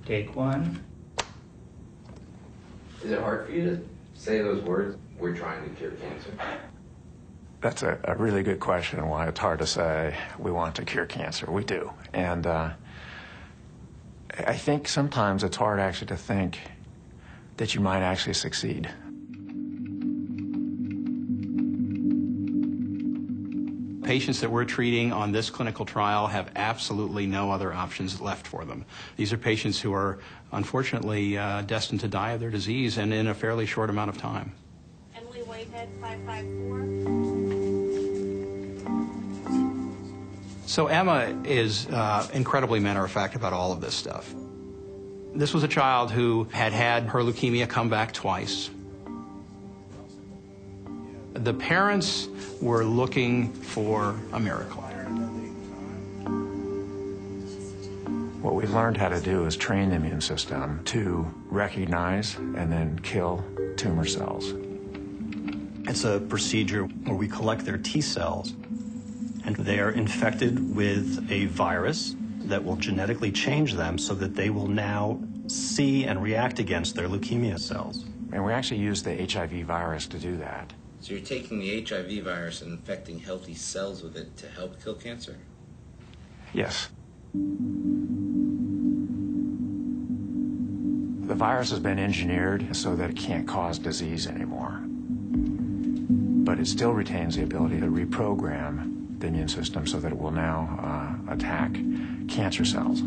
Take one. Is it hard for you to say those words? We're trying to cure cancer. That's a really good question, and why it's hard to say we want to cure cancer. We do. And I think sometimes it's hard actually to think that you might actually succeed. Patients that we're treating on this clinical trial have absolutely no other options left for them. These are patients who are unfortunately destined to die of their disease and in a fairly short amount of time. Emily Whitehead, 554. So Emma is incredibly matter-of-fact about all of this stuff. This was a child who had had her leukemia come back twice. The parents were looking for a miracle. What we've learned how to do is train the immune system to recognize and then kill tumor cells. It's a procedure where we collect their T cells, and they are infected with a virus that will genetically change them so that they will now see and react against their leukemia cells. And we actually use the HIV virus to do that. So you're taking the HIV virus and infecting healthy cells with it to help kill cancer? Yes. The virus has been engineered so that it can't cause disease anymore. But it still retains the ability to reprogram the immune system so that it will now attack cancer cells.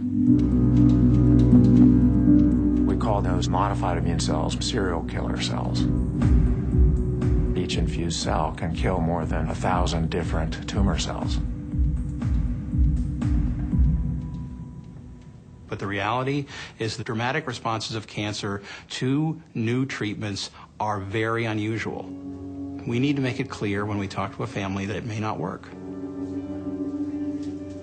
We call those modified immune cells serial killer cells. Each infused cell can kill more than 1,000 different tumor cells. But the reality is the dramatic responses of cancer to new treatments are very unusual. We need to make it clear when we talk to a family that it may not work.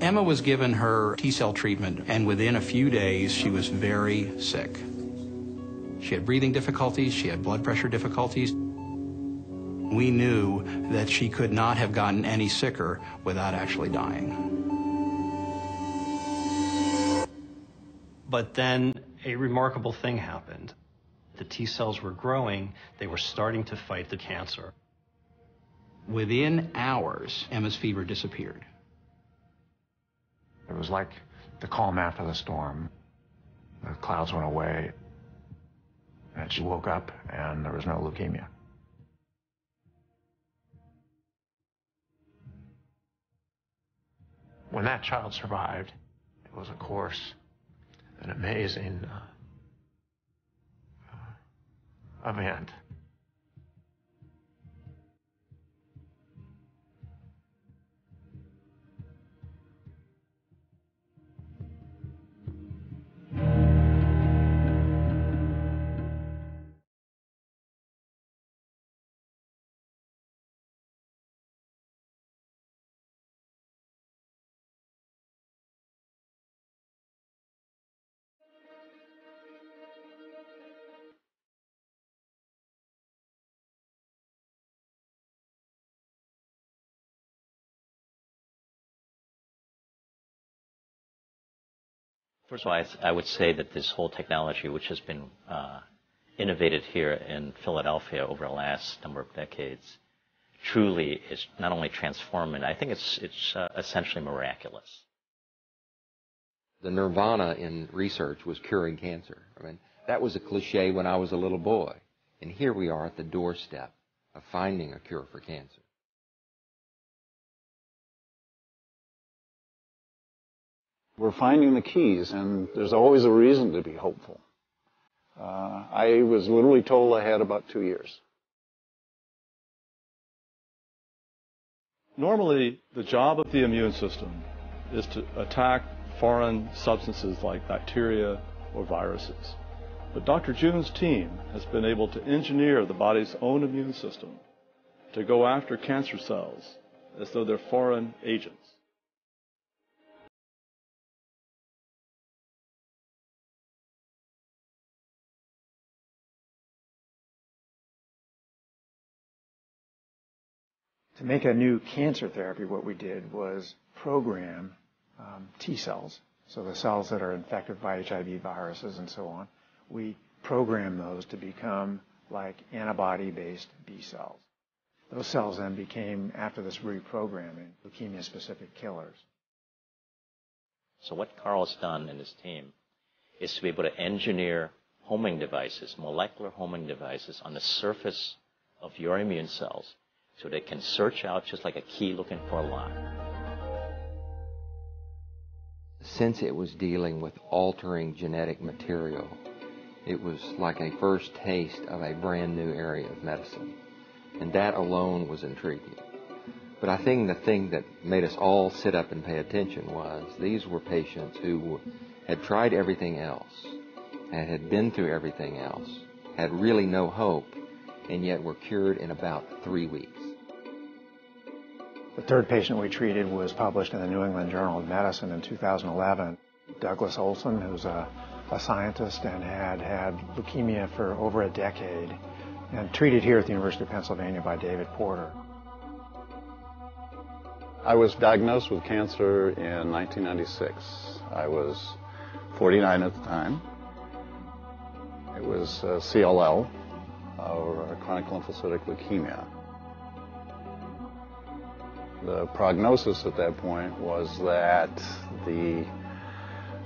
Emma was given her T-cell treatment, and within a few days, she was very sick. She had breathing difficulties, she had blood pressure difficulties. We knew that she could not have gotten any sicker without actually dying. But then a remarkable thing happened. The T cells were growing, they were starting to fight the cancer. Within hours, Emma's fever disappeared. It was like the calm after the storm. The clouds went away, and she woke up, and there was no leukemia. When that child survived, it was, of course, an amazing event. First of all, I would say that this whole technology, which has been innovated here in Philadelphia over the last number of decades, truly is not only transformative, I think it's essentially miraculous. The nirvana in research was curing cancer. I mean, that was a cliche when I was a little boy. And here we are at the doorstep of finding a cure for cancer. We're finding the keys, and there's always a reason to be hopeful. I was literally told I had about 2 years. Normally, the job of the immune system is to attack foreign substances like bacteria or viruses. But Dr. June's team has been able to engineer the body's own immune system to go after cancer cells as though they're foreign agents. To make a new cancer therapy, what we did was program T cells So the cells that are infected by HIV viruses and so on, we program those to become like antibody-based B cells. Those cells then became, after this reprogramming, leukemia-specific killers. So what Carl has done in his team is to be able to engineer homing devices, molecular homing devices on the surface of your immune cells so they can search out just like a key looking for a lock. Since it was dealing with altering genetic material, it was like a first taste of a brand new area of medicine. And that alone was intriguing. But I think the thing that made us all sit up and pay attention was these were patients who had tried everything else, and had been through everything else, had really no hope, and yet were cured in about 3 weeks. The third patient we treated was published in the New England Journal of Medicine in 2011. Douglas Olson, who's a scientist and had leukemia for over a decade, and treated here at the University of Pennsylvania by David Porter. I was diagnosed with cancer in 1996. I was 49 at the time. It was CLL, or chronic lymphocytic leukemia. The prognosis at that point was that the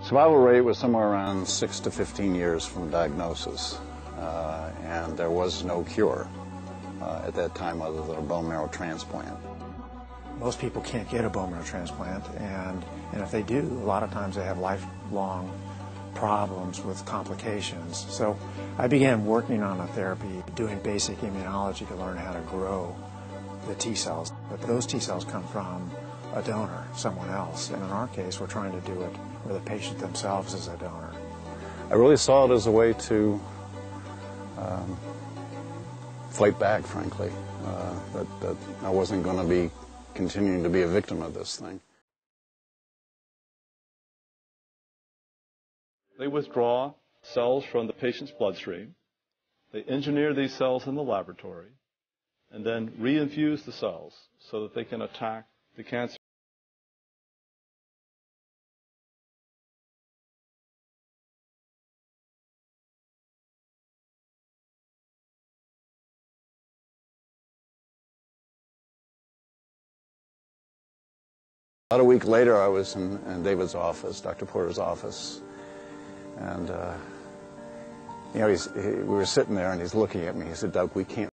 survival rate was somewhere around 6 to 15 years from diagnosis, and there was no cure at that time other than a bone marrow transplant. Most people can't get a bone marrow transplant, and if they do, a lot of times they have lifelong problems with complications. So I began working on a therapy, doing basic immunology to learn how to grow the T cells. But those T cells come from a donor, someone else. And in our case, we're trying to do it where the patient themselves is a donor. I really saw it as a way to fight back, frankly, that I wasn't going to be continuing to be a victim of this thing. They withdraw cells from the patient's bloodstream. They engineer these cells in the laboratory and then reinfuse the cells so that they can attack the cancer. About a week later, I was in David's office, Dr. Porter's office, and you know, we were sitting there, and he's looking at me. He said, "Doug, we can't."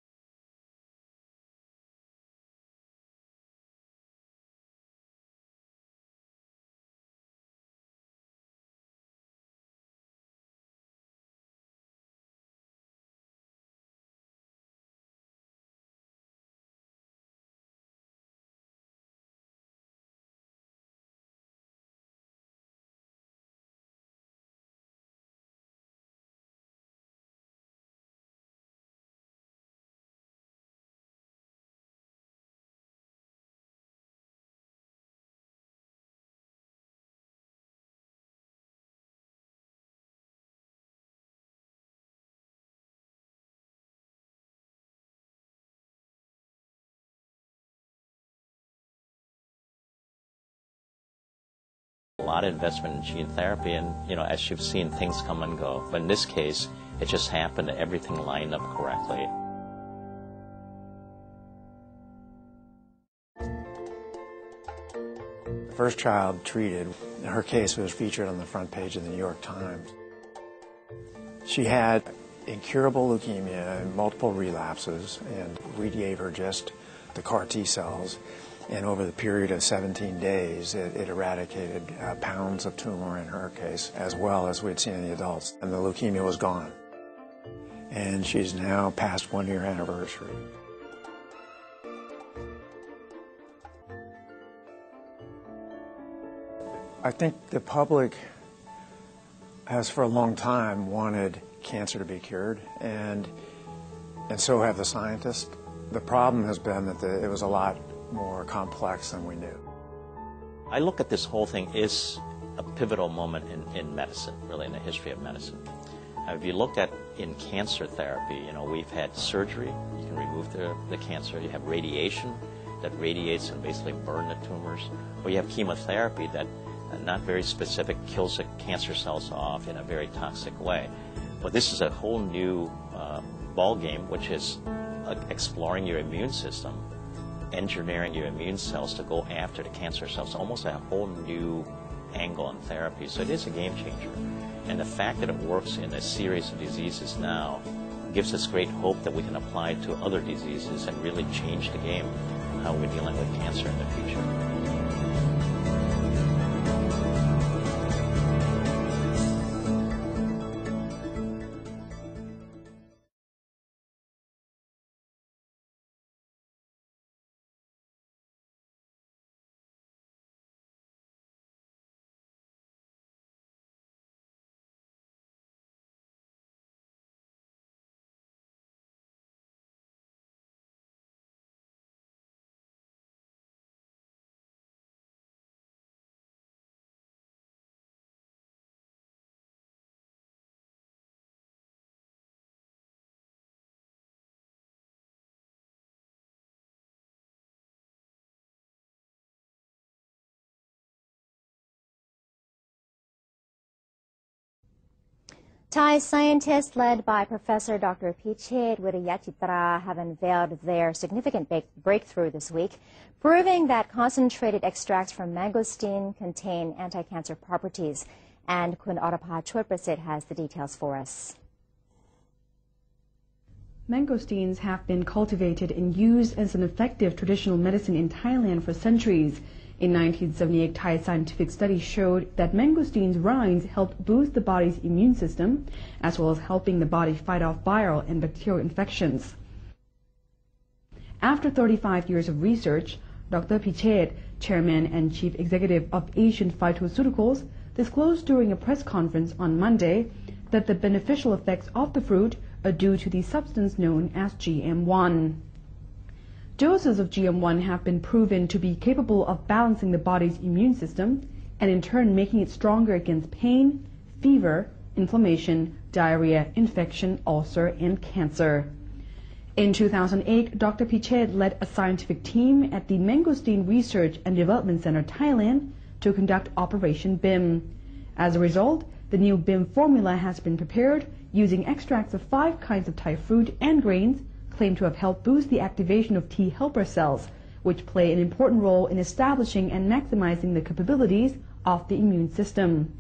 A lot of investment in gene therapy, and as you've seen, things come and go. But in this case, it just happened that everything lined up correctly. The first child treated, her case was featured on the front page of the New York Times. She had incurable leukemia and multiple relapses, and we gave her just the CAR T cells. And over the period of 17 days, it eradicated pounds of tumor in her case, as well as we'd seen in the adults. And the leukemia was gone. And she's now past 1 year anniversary. I think the public has for a long time wanted cancer to be cured, and so have the scientists. The problem has been that it was a lot more complex than we knew. I look at this whole thing as a pivotal moment in medicine, really in the history of medicine. If you look at in cancer therapy, we've had surgery, you can remove the cancer. You have radiation that radiates and basically burn the tumors. Or you have chemotherapy that not very specific, kills the cancer cells off in a very toxic way. But this is a whole new ball game, which is exploring your immune system, engineering your immune cells to go after the cancer cells, almost a whole new angle on therapy. So it is a game changer. And the fact that it works in a series of diseases now gives us great hope that we can apply it to other diseases and really change the game on how we're dealing with cancer in the future. Thai scientists led by Professor Dr. Th17 Wiriyachitra have unveiled their significant breakthrough this week, proving that concentrated extracts from mangosteen contain anti-cancer properties. And Kun Orapha Chorprasit has the details for us. Mangosteens have been cultivated and used as an effective traditional medicine in Thailand for centuries. In 1978, Thai scientific studies showed that mangosteen's rinds helped boost the body's immune system, as well as helping the body fight off viral and bacterial infections. After 35 years of research, Dr. Th17, chairman and chief executive of Asian Phytoceuticals, disclosed during a press conference on Monday that the beneficial effects of the fruit are due to the substance known as GM1. Doses of GM1 have been proven to be capable of balancing the body's immune system and in turn making it stronger against pain, fever, inflammation, diarrhea, infection, ulcer, and cancer. In 2008, Dr. Th17 led a scientific team at the Mangosteen Research and Development Center, Thailand, to conduct Operation BIM. As a result, the new BIM formula has been prepared using extracts of 5 kinds of Thai fruit and grains claimed to have helped boost the activation of T helper cells, which play an important role in establishing and maximizing the capabilities of the immune system.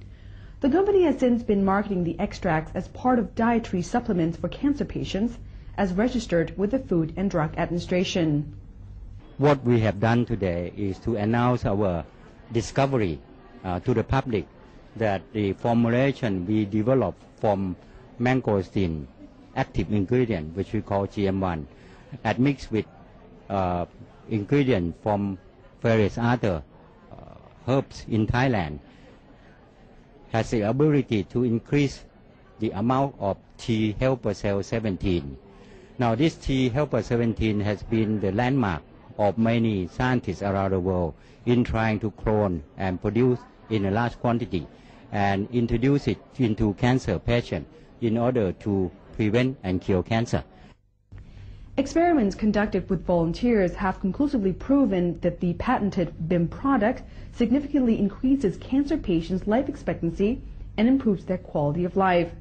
The company has since been marketing the extracts as part of dietary supplements for cancer patients, as registered with the Food and Drug Administration. What we have done today is to announce our discovery to the public that the formulation we developed from mangosteen active ingredient, which we call GM1, admixed with ingredient from various other herbs in Thailand, has the ability to increase the amount of T helper cell 17. Now, this T helper 17 has been the landmark of many scientists around the world in trying to clone and produce in a large quantity and introduce it into cancer patients in order to prevent and cure cancer. Experiments conducted with volunteers have conclusively proven that the patented BIM product significantly increases cancer patients' life expectancy and improves their quality of life.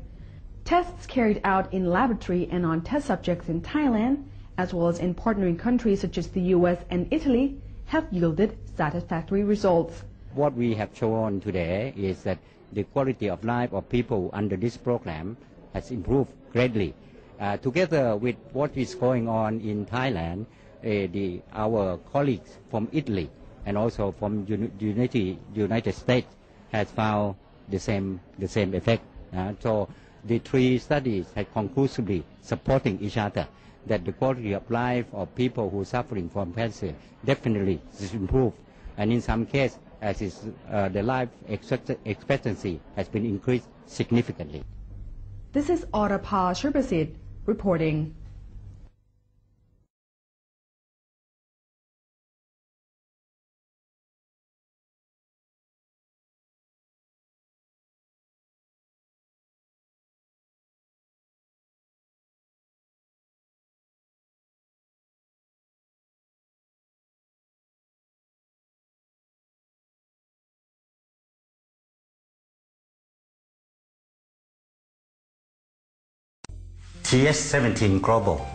Tests carried out in laboratory and on test subjects in Thailand, as well as in partnering countries such as the US and Italy, have yielded satisfactory results. What we have shown today is that the quality of life of people under this program has improved greatly. Together with what is going on in Thailand, our colleagues from Italy and also from United States has found the same effect. So the 3 studies have conclusively supporting each other that the quality of life of people who are suffering from cancer definitely is improved, and in some cases, the life expectancy has been increased significantly. This is Orapha Chorprasit reporting. Th17 Global,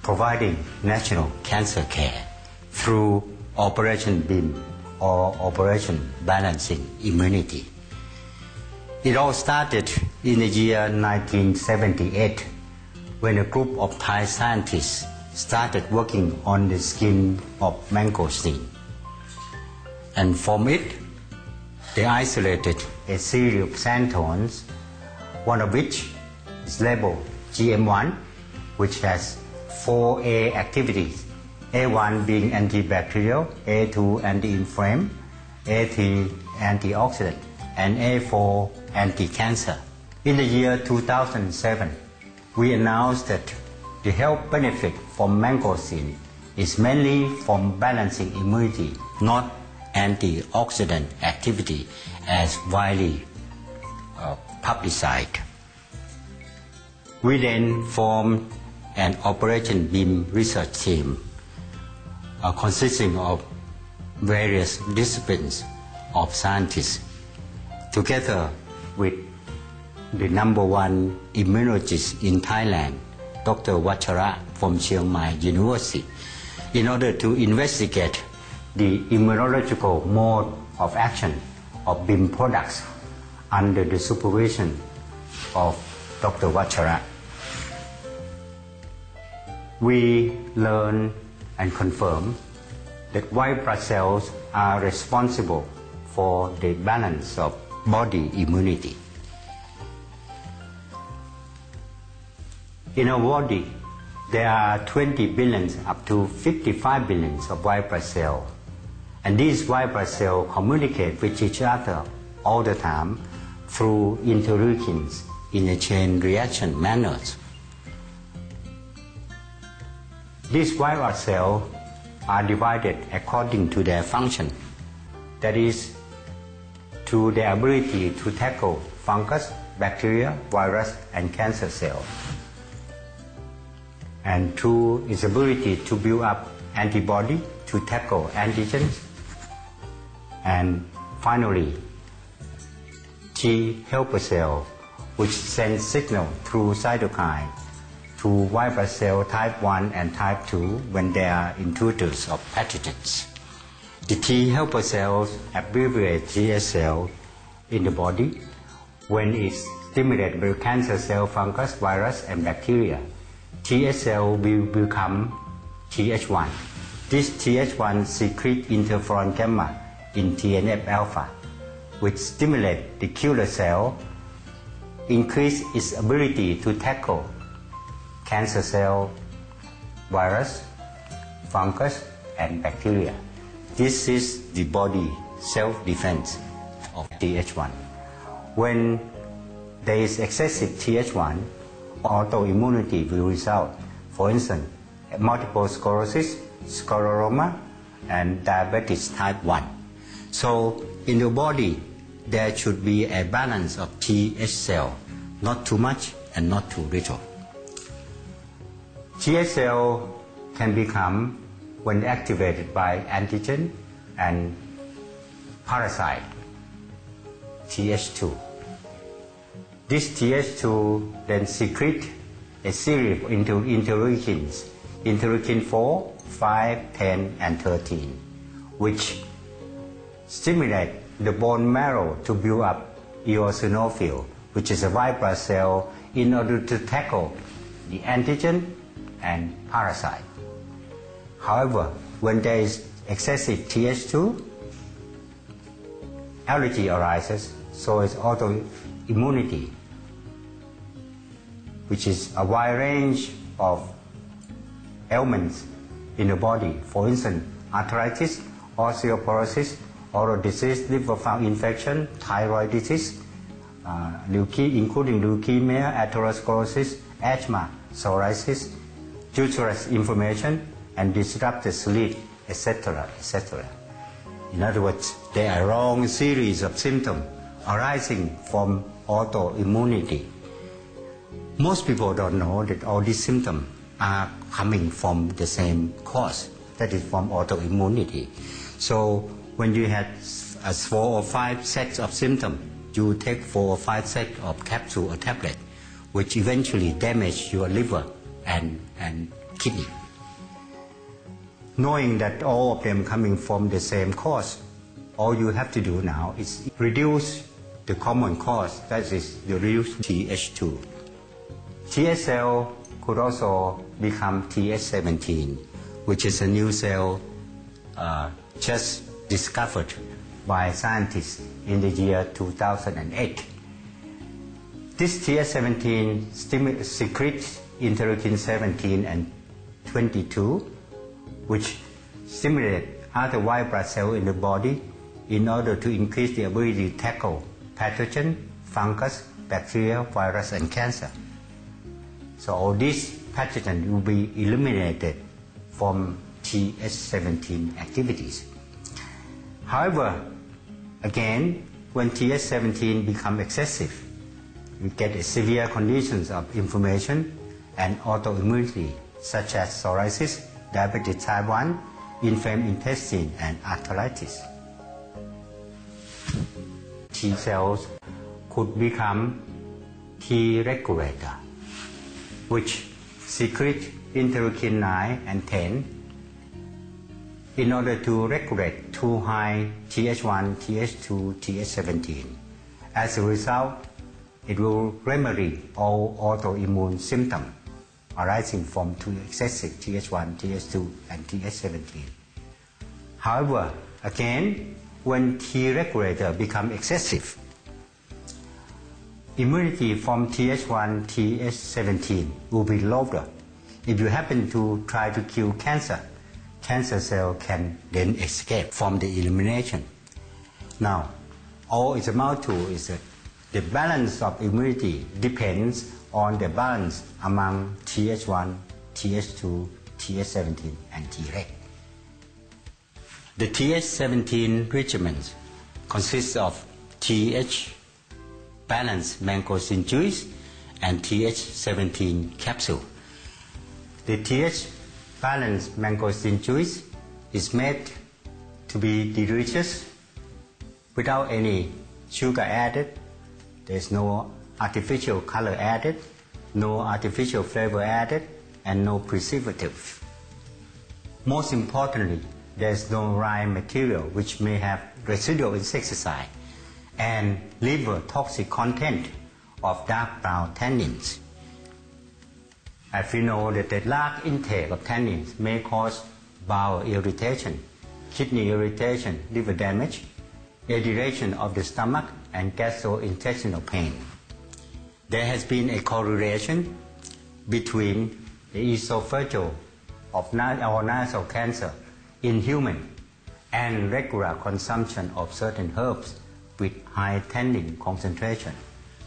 providing national cancer care through Operation BIM or Operation Balancing Immunity. It all started in the year 1978 when a group of Thai scientists started working on the skin of mangosteen. And from it, they isolated a series of xanthones, one of which is labeled GM1, which has 4A activities, A1 being antibacterial, A2 anti-inflammatory, A3 antioxidant, and A4 anti-cancer. In the year 2007, we announced that the health benefit from mangosteen is mainly from balancing immunity, not antioxidant activity as widely publicized. We then formed an Operation BIM research team consisting of various disciplines of scientists, together with the #1 immunologist in Thailand, Dr. Vachara from Chiang Mai University, in order to investigate the immunological mode of action of BIM products under the supervision of Dr. Vachara. We learn and confirm that white blood cells are responsible for the balance of body immunity. In our body, there are 20 billion up to 55 billion of white blood cells. And these white blood cells communicate with each other all the time through interleukins in a chain reaction manners. These white blood cells are divided according to their function, that is, to their ability to tackle fungus, bacteria, virus, and cancer cells, and through its ability to build up antibody to tackle antigens, and finally, T helper cell, which sends signal through cytokine to white blood cell type 1 and type 2 when they are intruders of pathogens. The T helper cells abbreviate TS cell in the body when it's stimulated by cancer cell, fungus, virus, and bacteria. TS cell will become TH1. This TH1 secretes interferon gamma in TNF alpha, which stimulates the killer cell, increase its ability to tackle cancer cell, virus, fungus, and bacteria. This is the body self-defense of TH1. When there is excessive TH1, autoimmunity will result. For instance, multiple sclerosis, scleroma, and diabetes type 1. So in the body, there should be a balance of TH cell, not too much and not too little. TH cell can become when activated by antigen and parasite, TH2. This TH2 then secrete a series of interleukins, interleukin 4, 5, 10, and 13, which stimulate the bone marrow to build up eosinophil, which is a white blood cell, in order to tackle the antigen and parasite. However, when there is excessive TH2, allergy arises, so is autoimmunity, which is a wide range of ailments in the body. For instance, arthritis, osteoporosis, oral disease, liver function infection, thyroid disease, including leukemia, atherosclerosis, asthma, psoriasis, uterus inflammation, and disrupted sleep, etc., etc. In other words, there are a long series of symptoms arising from autoimmunity. Most people don't know that all these symptoms are coming from the same cause, that is from autoimmunity. So when you have 4 or 5 sets of symptoms, you take 4 or 5 sets of capsule or tablet. which eventually damage your liver and kidney. Knowing that all of them coming from the same cause, all you have to do now is reduce the common cause, that is, reduce Th2. Th cell could also become Th17, which is a new cell just discovered by scientists in the year 2008. This Th17 secretes interleukin 17 and 22, which stimulate other white blood cells in the body in order to increase the ability to tackle pathogen, fungus, bacteria, virus, and cancer. So all these pathogens will be eliminated from Th17 activities. However, again, when Th17 becomes excessive, we get severe conditions of inflammation and autoimmunity, such as psoriasis, diabetes type 1, inflamed intestine, and arthritis. T cells could become T regulator, which secrete interleukin 9 and 10 in order to regulate too high Th1, Th2, Th17. As a result, it will remedy all autoimmune symptoms arising from too excessive Th1, Th2, and Th17. However, again, when T regulator become excessive, immunity from Th1, Th17 will be lower. If you happen to try to kill cancer, cancer cell can then escape from the elimination. Now, all it's about to is that the balance of immunity depends on the balance among Th1, Th2, Th17, and Treg. The Th17 regimen consists of Th balanced mangosteen juice and Th17 capsule. The Th balanced mangosteen juice is made to be delicious without any sugar added. There's no artificial color added, no artificial flavor added, and no preservative. Most importantly, there's no rye material which may have residual insecticide and liver toxic content of dark brown tannins. As we know that the large intake of tannins may cause bowel irritation, kidney irritation, liver damage, irritation of the stomach, and gastrointestinal pain. There has been a correlation between the esophageal or nasal cancer in human and regular consumption of certain herbs with high tannin concentration.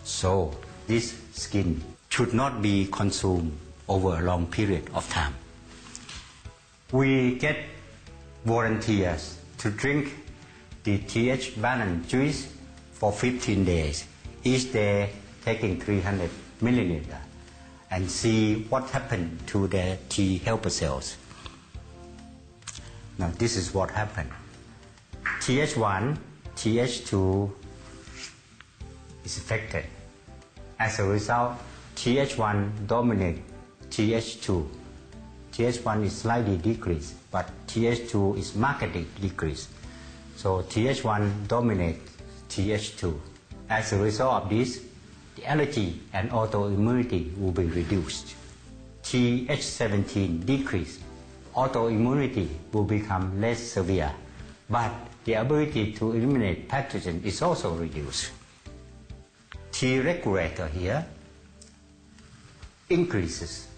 So this skin should not be consumed over a long period of time. We get volunteers to drink the Th balance juice for 15 days, each day taking 300 milliliters, and see what happened to their T helper cells. Now this is what happened. Th1, Th2 is affected. As a result, Th1 dominates Th2. Th1 is slightly decreased, but Th2 is markedly decreased. So Th1 dominates Th2. As a result of this, the allergy and autoimmunity will be reduced. Th17 decreased. Autoimmunity will become less severe, but the ability to eliminate pathogen is also reduced. T regulator here increases.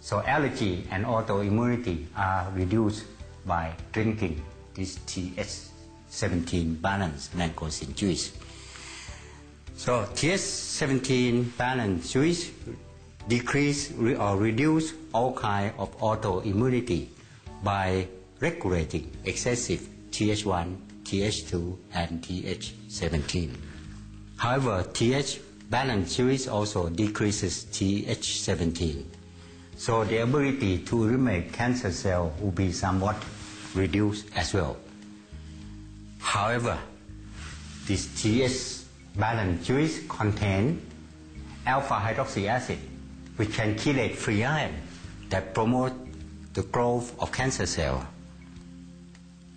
So allergy and autoimmunity are reduced by drinking this Th17 balanced mangosteen juice. So Th17 balanced juice decrease or reduce all kinds of autoimmunity by regulating excessive Th1, Th2, and Th17. However, Th balanced juice also decreases Th17. So the ability to eliminate cancer cell will be somewhat reduced as well. However, this Th balanced juice contains alpha hydroxy acid, which can chelate free iron that promote the growth of cancer cell.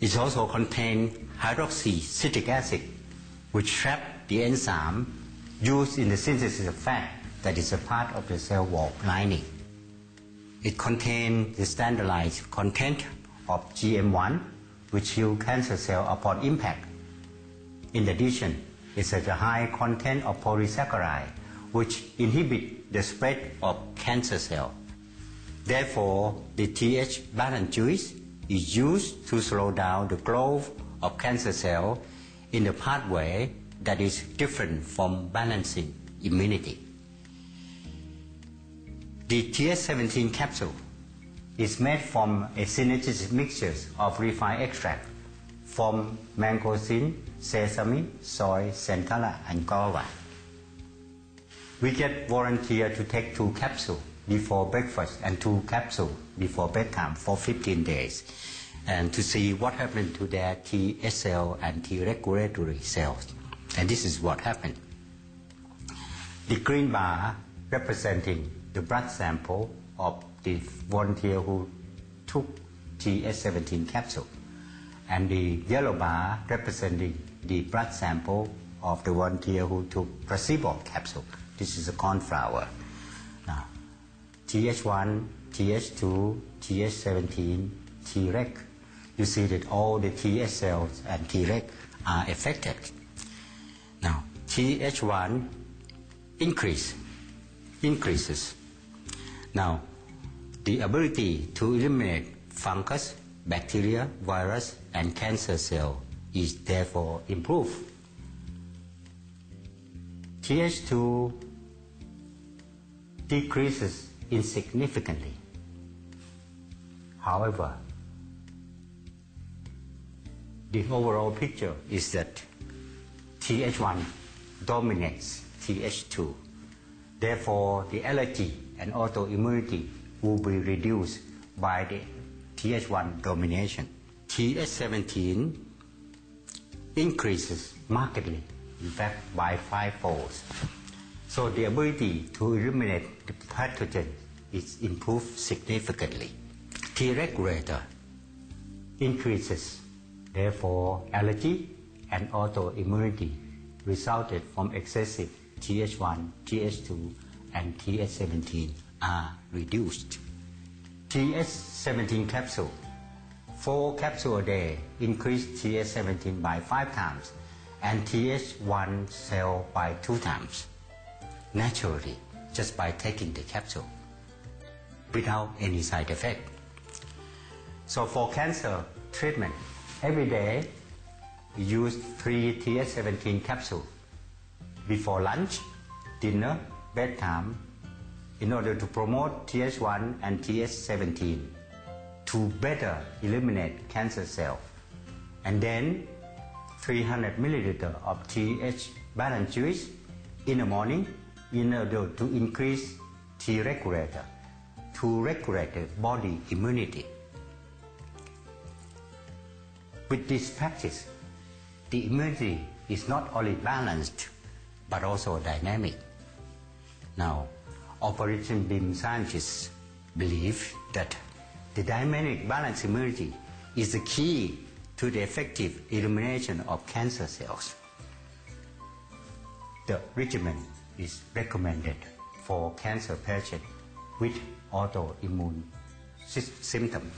It also contains hydroxy citric acid, which trap the enzyme used in the synthesis of fat that is a part of the cell wall lining. It contains the standardized content of GM1, which kill cancer cell upon impact. In addition, it has a high content of polysaccharide, which inhibit the spread of cancer cell. Therefore, the TH balance juice is used to slow down the growth of cancer cell in the pathway that is different from balancing immunity. The Th17 capsule is made from a synergistic mixture of refined extract from mangosteen, sesame, soy, centella, and guava. We get volunteer to take 2 capsules before breakfast and 2 capsules before bedtime for 15 days, and to see what happened to their T cell and T regulatory cells. And this is what happened. The green bar representing the blood sample of the volunteer who took Th17 capsule, and the yellow bar representing the blood sample of the volunteer who took placebo capsule. This is a cornflower. Now, Th1, Th2, Th17, Treg. You see that all the Th cells and Treg are affected. Now, Th1 increases. Now, the ability to eliminate fungus, bacteria, virus, and cancer cell is therefore improved. Th2 decreases insignificantly. However, the overall picture is that Th1 dominates Th2. Therefore, the allergy and autoimmunity will be reduced by the Th1 domination. Th17 increases markedly, in fact by 5-fold. So the ability to eliminate the pathogen is improved significantly. T regulator increases, therefore allergy and autoimmunity resulted from excessive Th1, Th2, and Th17 are reduced. Th17 capsule, 4 capsules a day increase Th17 by 5 times and Th1 cell by 2 times, naturally, just by taking the capsule, without any side effect. So for cancer treatment, every day we use 3 Th17 capsules before lunch, dinner, bedtime, in order to promote Th1 and Th17 to better eliminate cancer cells. And then 300 milliliters of TH balance juice in the morning in order to increase T regulator to regulate the body immunity. With this practice, the immunity is not only balanced but also dynamic. Now, Operation BIM scientists believe that the dynamic balanced immunity is the key to the effective elimination of cancer cells. The regimen is recommended for cancer patients with autoimmune symptoms.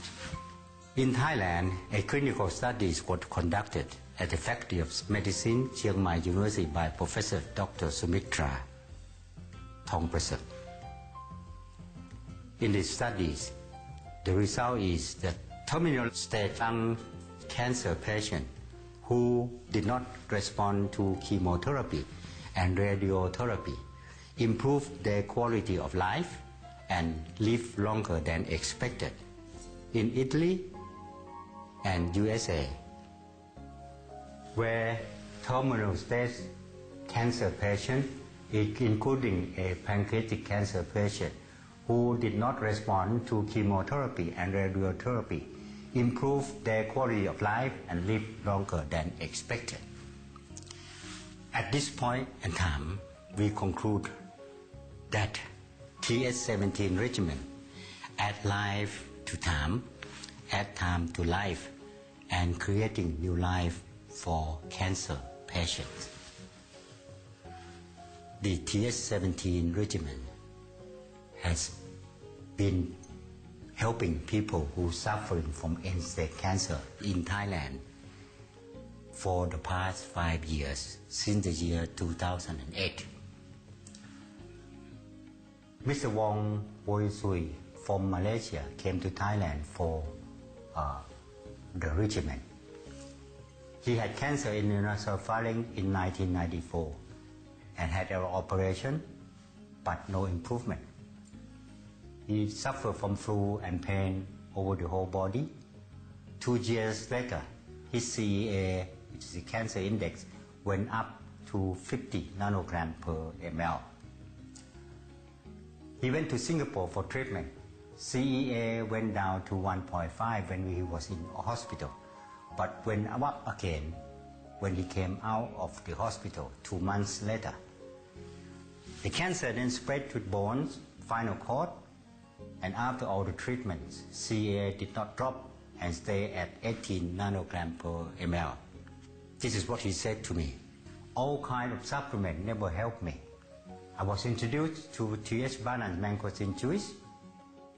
In Thailand, a clinical study was conducted at the Faculty of Medicine, Chiang Mai University by Professor Dr. Sumitra Thongprasad. In these studies, the result is that terminal stage lung cancer patients who did not respond to chemotherapy and radiotherapy improved their quality of life and live longer than expected. In Italy and USA, where terminal stage cancer patients, including a pancreatic cancer patient who did not respond to chemotherapy and radiotherapy, improved their quality of life and live longer than expected. At this point in time, we conclude that Th17 regimen add life to time, add time to life, and creating new life for cancer patients. The Th17 regimen has been helping people who are suffering from end-stage cancer in Thailand for the past 5 years, since the year 2008. Mr. Wong Woi Sui from Malaysia came to Thailand for the regimen. He had cancer in the nasopharynx in 1994 and had an operation, but no improvement. He suffered from flu and pain over the whole body. 2 years later, his CEA, which is the cancer index, went up to 50 nanograms per ml. He went to Singapore for treatment. CEA went down to 1.5 when he was in hospital, but went up again when he came out of the hospital 2 months later. The cancer then spread to bones, spinal cord, and after all the treatments, CEA did not drop and stay at 18 nanograms per ml. This is what he said to me. All kinds of supplements never helped me. I was introduced to TH Balance Mangosteen Juice,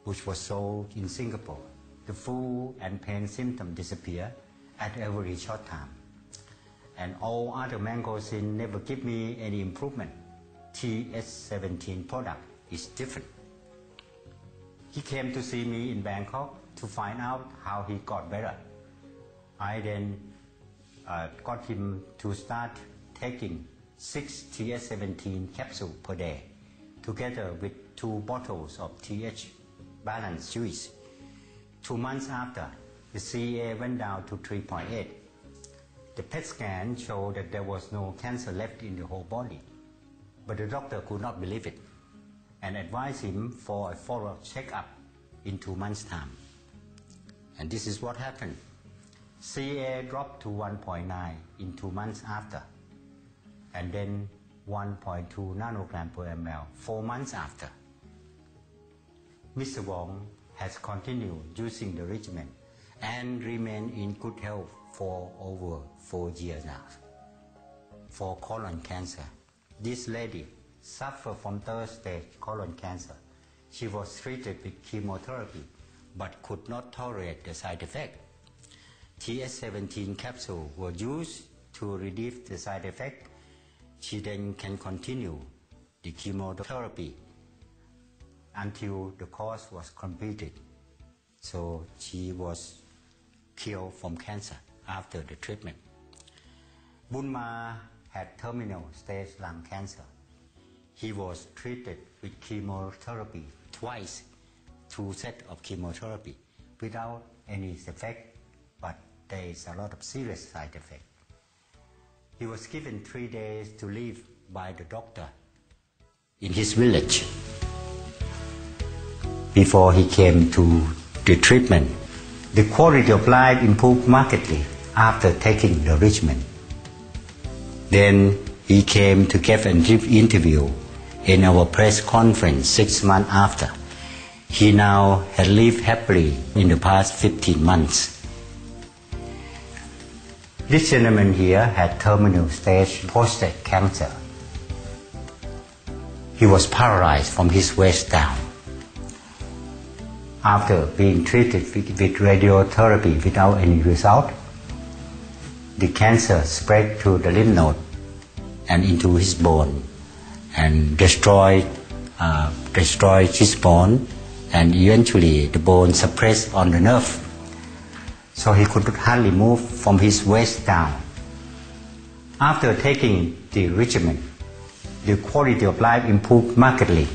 which was sold in Singapore. The flu and pain symptoms disappear at a very short time. And all other mangosteen never give me any improvement. Th17 product is different. He came to see me in Bangkok to find out how he got better. I then got him to start taking 6 Th17 capsules per day, together with 2 bottles of TH Balance Juice. 2 months after, the CEA went down to 3.8. The PET scan showed that there was no cancer left in the whole body, but the doctor could not believe it and advised him for a follow-up checkup in 2 months' time. And this is what happened. CEA dropped to 1.9 in 2 months after, and then 1.2 nanogram per ml 4 months after. Mr. Wong has continued using the regimen and remained in good health for over 4 years now. For colon cancer, this lady suffered from 3rd stage colon cancer. She was treated with chemotherapy but could not tolerate the side effect. Th17 capsules were used to reduce the side effect. She then can continue the chemotherapy until the course was completed. So she was cured from cancer after the treatment. Bunma had terminal stage lung cancer. He was treated with chemotherapy twice, 2 sets of chemotherapy without any effect, but there is a lot of serious side effect. He was given 3 days to live by the doctor in his village. Before he came to the treatment, the quality of life improved markedly after taking the regimen. Then he came to give an interview in our press conference 6 months after. He now had lived happily in the past 15 months. This gentleman here had terminal stage prostate cancer. He was paralyzed from his waist down. After being treated with radiotherapy without any result, the cancer spread to the lymph node and into his bone and destroyed his bone, and eventually the bone suppressed on the nerve. So he could hardly move from his waist down. After taking the regimen, the quality of life improved markedly.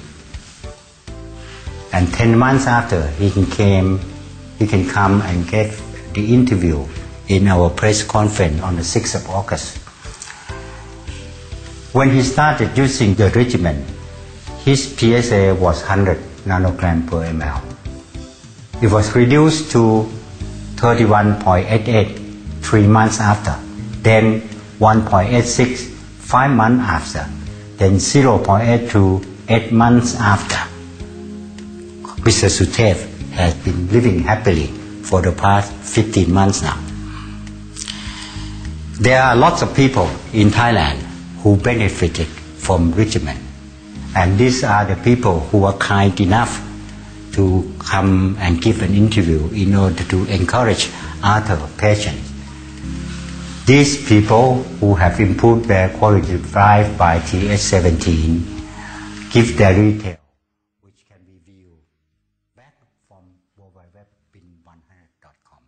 And 10 months after, he can come and get the interview in our press conference on the 6th of August. When he started using the regimen, his PSA was 100 nanogram per ml. It was reduced to 31.88 3 months after, then 1.86 5 months after, then 0.82 8 months after, Mr. Sutev has been living happily for the past 15 months now. There are lots of people in Thailand who benefited from regimen, and these are the people who are kind enough to come and give an interview in order to encourage other patients. These people who have improved their quality of life by Th17 give their detail, which can be viewed back from www.bin100.com.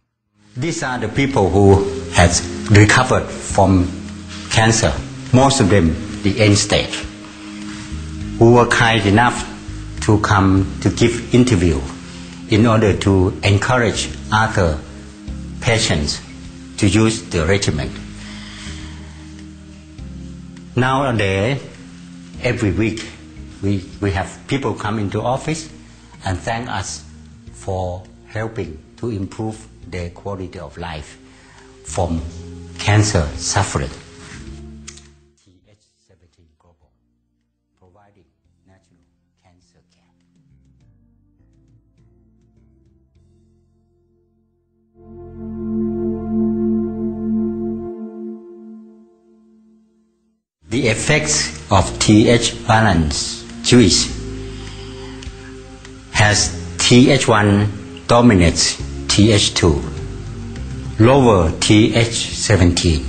These are the people who has recovered from cancer, most of them the end stage, who were kind enough to come to give interview in order to encourage other patients to use the regimen. Nowadays, every week we have people come into office and thank us for helping to improve their quality of life from cancer suffering. Th17 Global, providing national cancer care. The effects of Th balance juice has Th1 dominates Th2, lower Th17,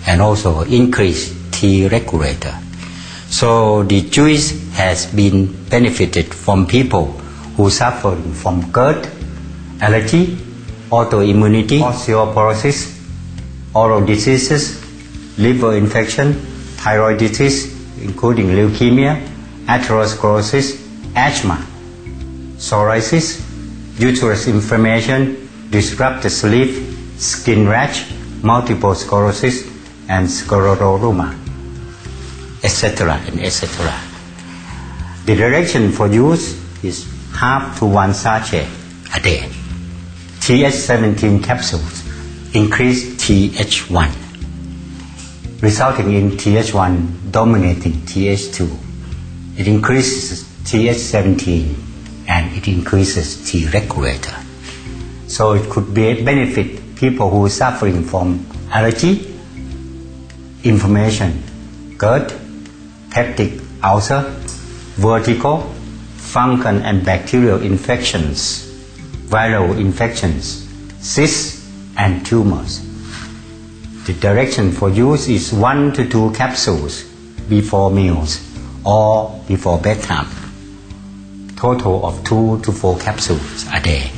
and also increase T regulator. So the juice has been benefited from people who suffer from GERD, allergy, autoimmunity, osteoporosis, oral diseases, liver infection, thyroid disease, including leukemia, atherosclerosis, asthma, psoriasis, uterus inflammation, disrupted sleep, skin rash, multiple sclerosis, and scleroderma, etc. and etc. The direction for use is half to 1 sachet a day. Th17 capsules increase Th1, resulting in Th1 dominating Th2. It increases Th17 and it increases T regulator. So it could benefit people who are suffering from allergy, inflammation, GERD, peptic ulcer, vertigo, fungal and bacterial infections, viral infections, cysts, and tumors. The direction for use is 1 to 2 capsules before meals or before bedtime. Total of 2 to 4 capsules a day.